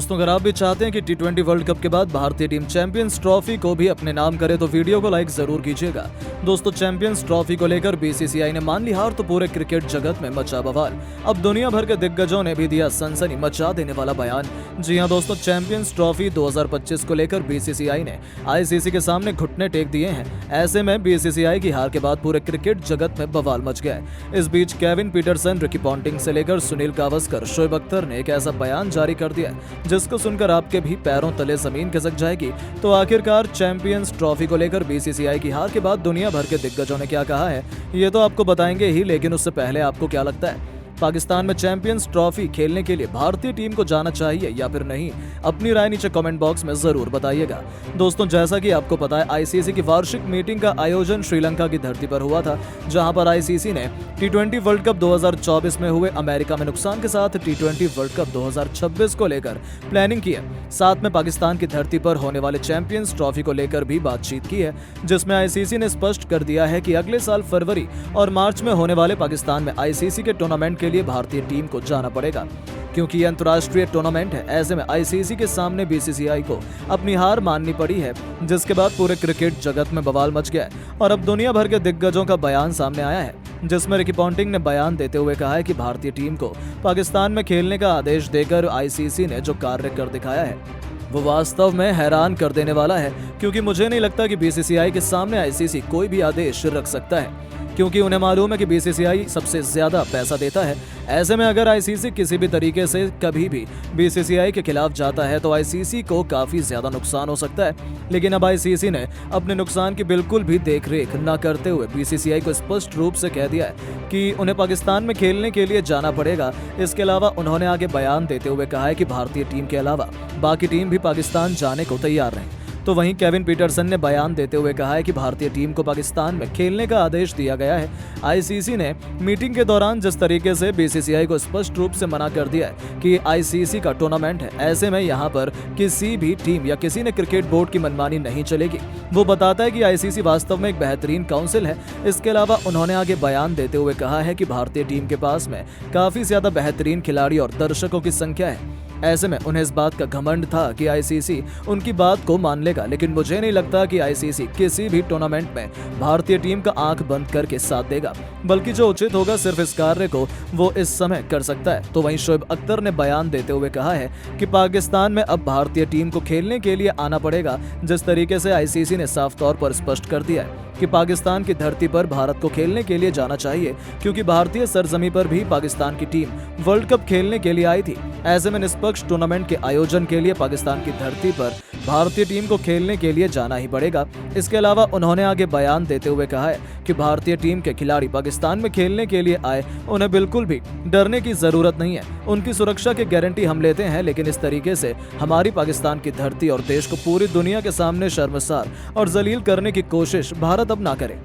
दोस्तों, अगर आप भी चाहते हैं कि टी20 वर्ल्ड कप के बाद भारतीय टीम चैंपियंस ट्रॉफी को भी अपने नाम करे तो वीडियो को लाइक जरूर कीजिएगा। दोस्तों, चैंपियंस ट्रॉफी को लेकर बीसीसीआई ने मान ली हार तो पूरे क्रिकेट जगत में मचा बवाल। अब दुनिया भर के दिग्गजों ने भी दिया सनसनी मचा देने वाला बयान। जी हां दोस्तों, चैंपियंस ट्रॉफी 2025 को लेकर बीसीसीआई ने आईसीसी के सामने घुटने टेक दिए हैं। ऐसे में बीसीसीआई की हार के बाद पूरे क्रिकेट जगत में बवाल मच गया है। इस बीच केविन पीटरसन, रिकी पॉन्टिंग से लेकर सुनील गावस्कर, शोएब अख्तर ने एक ऐसा बयान जारी कर दिया जिसको सुनकर आपके भी पैरों तले जमीन खिसक जाएगी। तो आखिरकार चैंपियंस ट्रॉफी को लेकर बीसीसीआई की हार के बाद दुनिया भर के दिग्गजों ने क्या कहा है, ये तो आपको बताएंगे ही, लेकिन उससे पहले आपको क्या लगता है, पाकिस्तान में चैंपियंस ट्रॉफी खेलने के लिए भारतीय टीम को जाना चाहिए या फिर नहीं? अपनी राय नीचे कमेंट बॉक्स में जरूर बताइएगा। दोस्तों, जैसा कि आपको पता है, आईसीसी की वार्षिक मीटिंग का आयोजन श्रीलंका की धरती पर हुआ था, जहां पर आईसीसी ने टी20 वर्ल्ड कप 2024 में हुए अमेरिका में नुकसान के साथ टी20 वर्ल्ड कप 2026 को लेकर प्लानिंग की है। साथ में पाकिस्तान की धरती पर होने वाले चैंपियंस ट्रॉफी को लेकर भी बातचीत की है, जिसमें आईसीसी ने स्पष्ट कर दिया है कि अगले साल फरवरी और मार्च में होने वाले पाकिस्तान में आईसीसी के टूर्नामेंट के लिए भारतीय टीम को जाना पड़ेगा, क्योंकि ये अंतर्राष्ट्रीय टूर्नामेंट है। ऐसे में आईसीसी के सामने बीसीसीआई को अपनी हार माननी पड़ी है, जिसके बाद पूरे क्रिकेट जगत में बवाल मच गया है और अब दुनिया भर के दिग्गजों का बयान सामने आया है, जिसमें रिकी पॉन्टिंग ने बयान देते हुए कहा है कि भारतीय टीम को पाकिस्तान में खेलने का आदेश देकर आईसीसी ने जो कार्य कर दिखाया है वो वास्तव में हैरान कर देने वाला है, क्योंकि मुझे नहीं लगता कि बीसीसीआई के सामने आईसीसी कोई भी आदेश रख सकता है, क्योंकि उन्हें मालूम है कि बीसीसीआई सबसे ज्यादा पैसा देता है। ऐसे में अगर आईसीसी किसी भी तरीके से कभी भी बीसीसीआई के खिलाफ जाता है तो आईसीसी को काफी ज्यादा नुकसान हो सकता है। लेकिन अब आईसीसी ने अपने नुकसान की बिल्कुल भी देखरेख न करते हुए बीसीसीआई को स्पष्ट रूप से कह दिया है कि उन्हें पाकिस्तान में खेलने के लिए जाना पड़ेगा। इसके अलावा उन्होंने आगे बयान देते हुए कहा है कि भारतीय टीम के अलावा बाकी टीम भी पाकिस्तान जाने को तैयार रहें। तो वहीं केविन पीटरसन ने बयान देते हुए कहा है कि भारतीय टीम को पाकिस्तान में खेलने का आदेश दिया गया है। आईसीसी ने मीटिंग के दौरान जिस तरीके से बीसीसीआई को स्पष्ट रूप से मना कर दिया है कि आईसीसी का टूर्नामेंट है, ऐसे में यहाँ पर किसी भी टीम या किसी ने क्रिकेट बोर्ड की मनमानी नहीं चलेगी। वो बताता है कि आईसीसी वास्तव में एक बेहतरीन काउंसिल है। इसके अलावा उन्होंने आगे बयान देते हुए कहा है कि भारतीय टीम के पास में काफी ज्यादा बेहतरीन खिलाड़ी और दर्शकों की संख्या है। ऐसे में उन्हें इस बात का घमंड था कि आईसीसी उनकी बात को मान लेगा, लेकिन मुझे नहीं लगता कि आईसीसी किसी भी टूर्नामेंट में भारतीय टीम का आंख बंद करके साथ देगा, बल्कि जो उचित होगा सिर्फ इस कार्य को वो इस समय कर सकता है। तो वहीं शोएब अख्तर ने बयान देते हुए कहा है कि पाकिस्तान में अब भारतीय टीम को खेलने के लिए आना पड़ेगा। जिस तरीके से आईसीसी ने साफ तौर पर स्पष्ट कर दिया है कि पाकिस्तान की धरती पर भारत को खेलने के लिए जाना चाहिए, क्योंकि भारतीय सरजमी पर भी पाकिस्तान की टीम वर्ल्ड कप खेलने के लिए आई थी। ऐसे में निष्पक्ष टूर्नामेंट के आयोजन के लिए पाकिस्तान की धरती पर भारतीय टीम को खेलने के लिए जाना ही पड़ेगा। इसके अलावा उन्होंने आगे बयान देते हुए कहा है कि भारतीय टीम के खिलाड़ी पाकिस्तान में खेलने के लिए आए, उन्हें बिल्कुल भी डरने की जरूरत नहीं है। उनकी सुरक्षा की गारंटी हम लेते हैं, लेकिन इस तरीके से हमारी पाकिस्तान की धरती और देश को पूरी दुनिया के सामने शर्मसार और जलील करने की कोशिश भारत अब ना करे।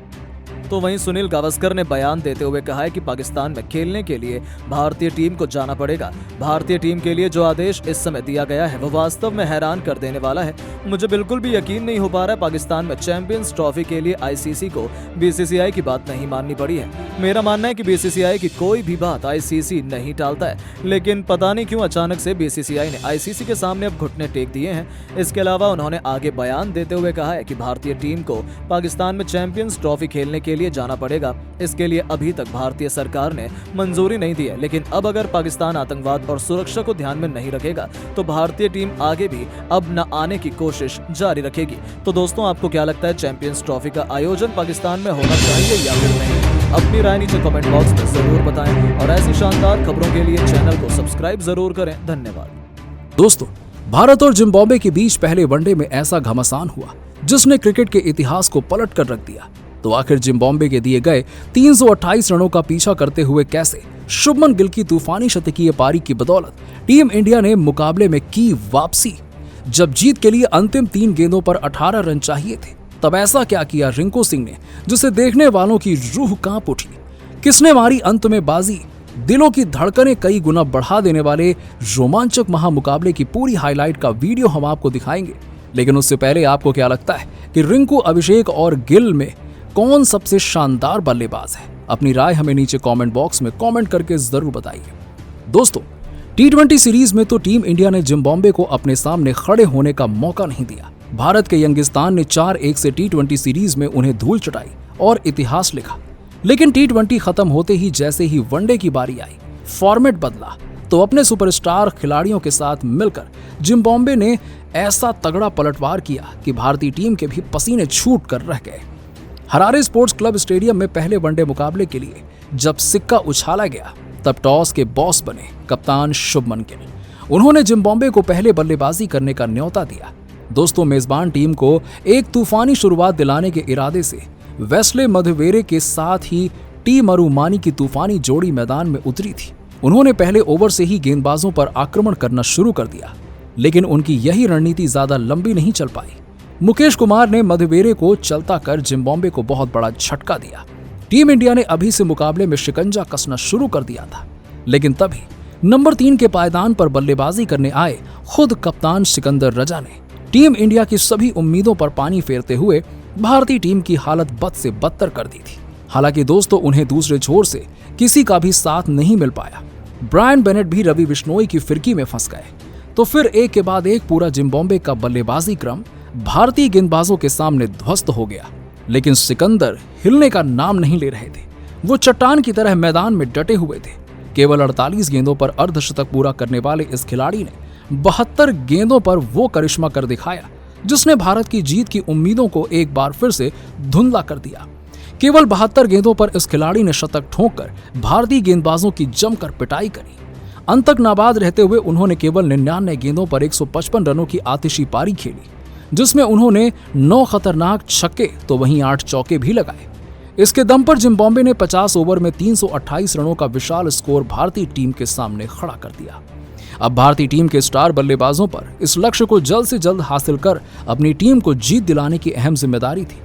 तो वहीं सुनील गावस्कर ने बयान देते हुए कहा है कि पाकिस्तान में खेलने के लिए भारतीय टीम को जाना पड़ेगा। भारतीय टीम के लिए जो आदेश इस समय दिया गया है वो वास्तव में हैरान कर देने वाला है। मुझे बिल्कुल भी यकीन नहीं हो पा रहा है पाकिस्तान में चैंपियंस ट्रॉफी के लिए आईसीसी को बीसीसीआई की बात नहीं माननी पड़ी है। मेरा मानना है कि बीसीसीआई की कोई भी बात आईसीसी नहीं टालता है, लेकिन पता नहीं क्यों अचानक से बीसीसीआई ने आईसीसी के सामने अब घुटने टेक दिए हैं। इसके अलावा उन्होंने आगे बयान देते हुए कहा है कि भारतीय टीम को पाकिस्तान में चैंपियंस ट्रॉफी खेलने के लिए जाना पड़ेगा। इसके लिए अभी तक भारतीय सरकार ने मंजूरी नहीं दी है, लेकिन अब अगर पाकिस्तान आतंकवाद और सुरक्षा को ध्यान में नहीं रखेगा तो भारतीय टीम आगे भी अब न आने की कोशिश जारी रखेगी। तो दोस्तों, आपको क्या लगता है, चैंपियंस ट्रॉफी का आयोजन पाकिस्तान में होना चाहिए या फिर नहीं? अपनी राय नीचे कमेंट बॉक्स में जरूर बताएं और ऐसी शानदार खबरों के लिए चैनल को सब्सक्राइब जरूर करें। धन्यवाद। दोस्तों, भारत और जिम्बाब्वे के बीच पहले वनडे में ऐसा घमासान हुआ जिसने क्रिकेट के इतिहास को पलट कर रख दिया। तो आखिर जिम्बाब्वे के दिए गए 328 रनों का पीछा करते हुए कैसे शुभमन गिल की तूफानी शतकीय पारी की बदौलत टीम इंडिया ने मुकाबले में की वापसी। जब जीत के लिए अंतिम 3 गेंदों पर 18 रन चाहिए थे, तब ऐसा क्या किया रिंकू सिंह ने जिसे देखने वालों की रूह कांप उठी। किसने मारी अंत में बाजी? दिलों की धड़कनें कई गुना बढ़ा देने वाले रोमांचक महामुकाबले की पूरी हाईलाइट का वीडियो हम आपको दिखाएंगे। लेकिन उससे पहले आपको क्या लगता है कि रिंकू, अभिषेक और गिल में कौन सबसे शानदार बल्लेबाज है? अपनी राय हमें नीचे कमेंट बॉक्स में कमेंट करके जरूर बताइए। दोस्तों, T20 सीरीज में तो टीम इंडिया ने जिम्बाब्वे को अपने सामने खड़े होने का मौका नहीं दिया। भारत के यंगिस्तान ने 4-1 से T20 सीरीज में उन्हें धूल चटाई और इतिहास लिखा। लेकिन T20 खत्म होते ही जैसे ही वनडे की बारी आई, फॉर्मेट बदला तो अपने सुपरस्टार खिलाड़ियों के साथ मिलकर जिम्बाब्वे ने ऐसा तगड़ा पलटवार किया कि भारतीय टीम के भी पसीने छूट कर रह गए। हरारे स्पोर्ट्स क्लब स्टेडियम में पहले वनडे मुकाबले के लिए जब सिक्का उछाला गया तब टॉस के बॉस बने कप्तान शुभमन गिल। उन्होंने जिम्बाब्वे को पहले बल्लेबाजी करने का न्योता दिया। दोस्तों, मेजबान टीम को एक तूफानी शुरुआत दिलाने के इरादे से वेस्ले मधवेरे के साथ ही टी मरुमानी की तूफानी जोड़ी मैदान में उतरी थी। उन्होंने पहले ओवर से ही गेंदबाजों पर आक्रमण करना शुरू कर दिया, लेकिन उनकी यही रणनीति ज्यादा लंबी नहीं चल पाई। मुकेश कुमार ने मधवेरे को चलता कर जिम्बाब्वे को बहुत बड़ा झटका दिया। टीम इंडिया ने अभी से मुकाबले में शिकंजा कसना शुरू कर दिया था, लेकिन तभी नंबर 3 के पायदान पर बल्लेबाजी करने आए खुद कप्तान सिकंदर रजा ने टीम इंडिया की सभी उम्मीदों पर पानी फेरते हुए भारतीय टीम की हालत बद से बदतर कर दी थी। हालांकि दोस्तों, उन्हें दूसरे छोर से किसी का भी साथ नहीं मिल पाया। ब्रायन बेनेट भी रवि बिश्नोई की फिरकी में फंस गए। तो फिर एक के बाद एक पूरा जिम्बाब्वे का बल्लेबाजी क्रम भारतीय गेंदबाजों के सामने ध्वस्त हो गया। लेकिन सिकंदर हिलने का नाम नहीं ले रहे थे। वो चट्टान की तरह मैदान में डटे हुए थे। केवल 48 गेंदों पर अर्धशतक पूरा करने वाले इस खिलाड़ी ने 72 गेंदों पर वो करिश्मा कर दिखाया जिसने भारत की जीत की उम्मीदों को एक बार फिर से धुंधला कर दिया। केवल 72 गेंदों पर इस खिलाड़ी ने शतक ठोंककर भारतीय गेंदबाजों की जमकर पिटाई करी। अंत तक नाबाद रहते हुए उन्होंने केवल 99 गेंदों पर 155 रनों की आतिशी पारी खेली, जिसमें उन्होंने 9 खतरनाक छक्के तो वहीं 8 चौके भी लगाए। इसके दम पर जिम्बाब्वे ने 50 ओवर में 328 रनों का विशाल स्कोर भारतीय टीम के सामने खड़ा कर दिया। अब भारतीय टीम के स्टार बल्लेबाजों पर इस लक्ष्य को जल्द से जल्द हासिल कर अपनी टीम को जीत दिलाने की अहम जिम्मेदारी थी।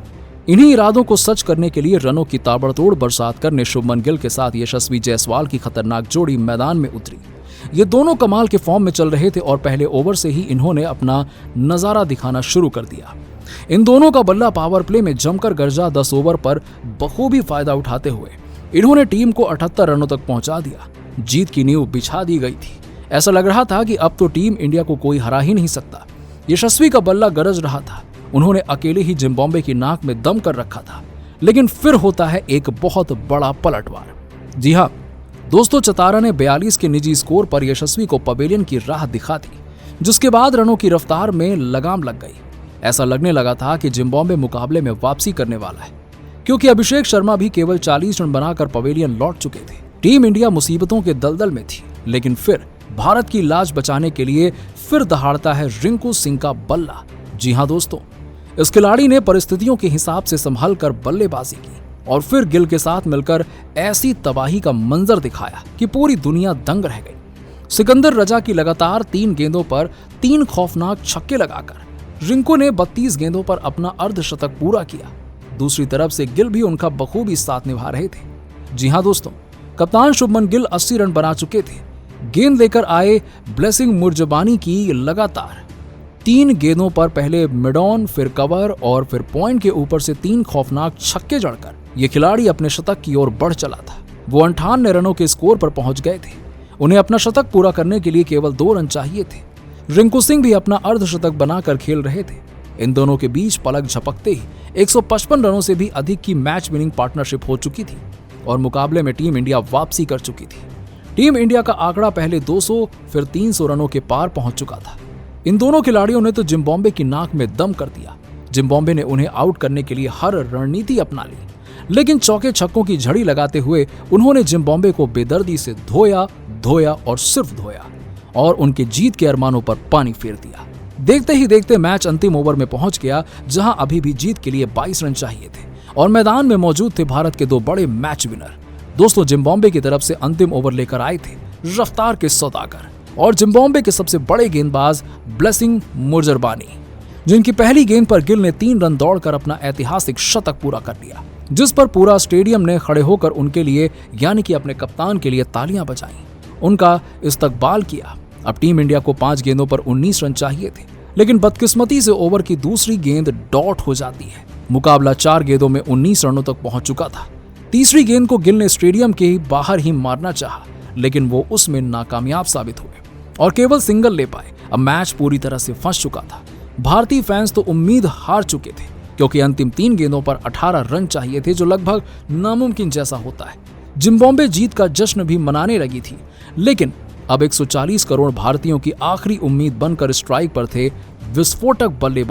इन्हीं इरादों को सच करने के लिए रनों की ताबड़तोड़ बरसात करने शुभमन गिल के साथ यशस्वी जायसवाल की खतरनाक जोड़ी मैदान में उतरी। ये दोनों कमाल के फॉर्म में चल रहे थे और पहले ओवर से ही इन्होंने अपना नजारा दिखाना शुरू कर दिया। इन दोनों का बल्ला पावर प्ले में जमकर गरजा 10 ओवर पर बखूबी फायदा उठाते हुए इन्होंने टीम को 78 रनों तक पहुंचा दिया। जीत की नींव बिछा दी गई थी। ऐसा लग रहा था कि अब तो टीम इंडिया को कोई हरा ही नहीं सकता। यशस्वी का बल्ला गरज रहा था। उन्होंने अकेले ही जिम्बाब्वे की नाक में दम कर रखा था। लेकिन फिर होता है एक बहुत बड़ा पलटवार। जी हाँ दोस्तों, चतारा ने 42 के निजी स्कोर पर यशस्वी को पवेलियन की राह दिखा दी, जिसके बाद रनों की रफ्तार में लगाम लग गई। ऐसा लगने लगा था कि जिम्बाब्वे मुकाबले में वापसी करने वाला है, क्योंकि अभिषेक शर्मा भी केवल 40 रन बनाकर पवेलियन लौट चुके थे। टीम इंडिया मुसीबतों के दलदल में थी। लेकिन फिर भारत की लाज बचाने के लिए फिर दहाड़ता है रिंकू सिंह का बल्ला। जी हाँ दोस्तों, इस खिलाड़ी ने परिस्थितियों के हिसाब से संभल कर बल्लेबाजी की और फिर गिल के साथ मिलकर ऐसी तबाही का मंजर दिखाया कि पूरी दुनिया दंग रह गई। सिकंदर रजा की लगातार 3 गेंदों पर 3 खौफनाक छक्के लगाकर रिंकू ने 32 गेंदों पर अपना अर्धशतक पूरा किया। दूसरी तरफ से गिल भी उनका बखूबी साथ निभा रहे थे। जी हाँ दोस्तों, कप्तान शुभमन गिल 80 रन बना चुके थे। गेंद लेकर आए ब्लेसिंग मुर्जबानी की लगातार 3 गेंदों पर पहले मिड ऑन, फिर कवर और फिर पॉइंट के ऊपर से 3 खौफनाक छक्के जड़कर ये खिलाड़ी अपने शतक की ओर बढ़ चला था। वो 58 रनों के स्कोर पर पहुंच गए थे। उन्हें अपना शतक पूरा करने के लिए केवल 2 रन चाहिए थे। रिंकू सिंह भी अपना अर्धशतक बनाकर खेल रहे थे। इन दोनों के बीच पलक झपकते ही 155 रनों से भी अधिक की मैच विनिंग पार्टनरशिप हो चुकी थी और मुकाबले में टीम इंडिया वापसी कर चुकी थी। टीम इंडिया का आंकड़ा पहले 200 फिर 300 रनों के पार पहुंच चुका था। इन दोनों खिलाड़ियों ने तो जिम्बाब्वे की नाक में दम कर दिया। जिम्बाब्वे ने उन्हें आउट करने के लिए हर रणनीति अपना ली, लेकिन चौके छक्कों की झड़ी लगाते हुए उन्होंने जिम्बाब्वे को बेदर्दी से धोया और सिर्फ धोया और उनके जीत के अरमानों पर पानी फेर दिया। देखते ही देखते मैच अंतिम ओवर में पहुंच गया, जहां अभी भी जीत के लिए 22 रन चाहिए थे और मैदान में मौजूद थे भारत के 2 बड़े मैच विनर। दोस्तों, जिम्बाब्वे की तरफ से अंतिम ओवर लेकर आए थे रफ्तार के सौदागर और जिम्बाब्वे के सबसे बड़े गेंदबाज ब्लेसिंग मुर्जबानी, जिनकी पहली गेंद पर गिल ने 3 रन दौड़कर अपना ऐतिहासिक शतक पूरा कर लिया, जिस पर पूरा स्टेडियम ने खड़े होकर उनके लिए यानी कि अपने कप्तान के लिए तालियां बजाईं, उनका इस्तकबाल किया। अब टीम इंडिया को 5 गेंदों पर 19 रन चाहिए थे, लेकिन बदकिस्मती से ओवर की दूसरी गेंद डॉट हो जाती है। मुकाबला 4 गेंदों में 19 रनों तक पहुंच चुका था। तीसरी गेंद को गिल ने स्टेडियम के बाहर ही मारना चाहा, लेकिन वो उसमें नाकामयाब साबित हुए। और केवल सिंगल ले पाए। अब मैच पूरी तरह से फंस चुका था। भारतीय फैंस तो उम्मीद हार चुके थे, क्योंकि अंतिम 3 गेंदों पर 18 रन चाहिए थे, जो लगभग नामुमकिन जैसा होता है। जिम्बाब्वे जीत का जश्न भी मनाने लगी थी, लेकिन अब 140 करोड़ भारतीयों की आखिरी उम्मीद बनकर स्ट्राइक पर थे विस्फोटक बल्लेबाज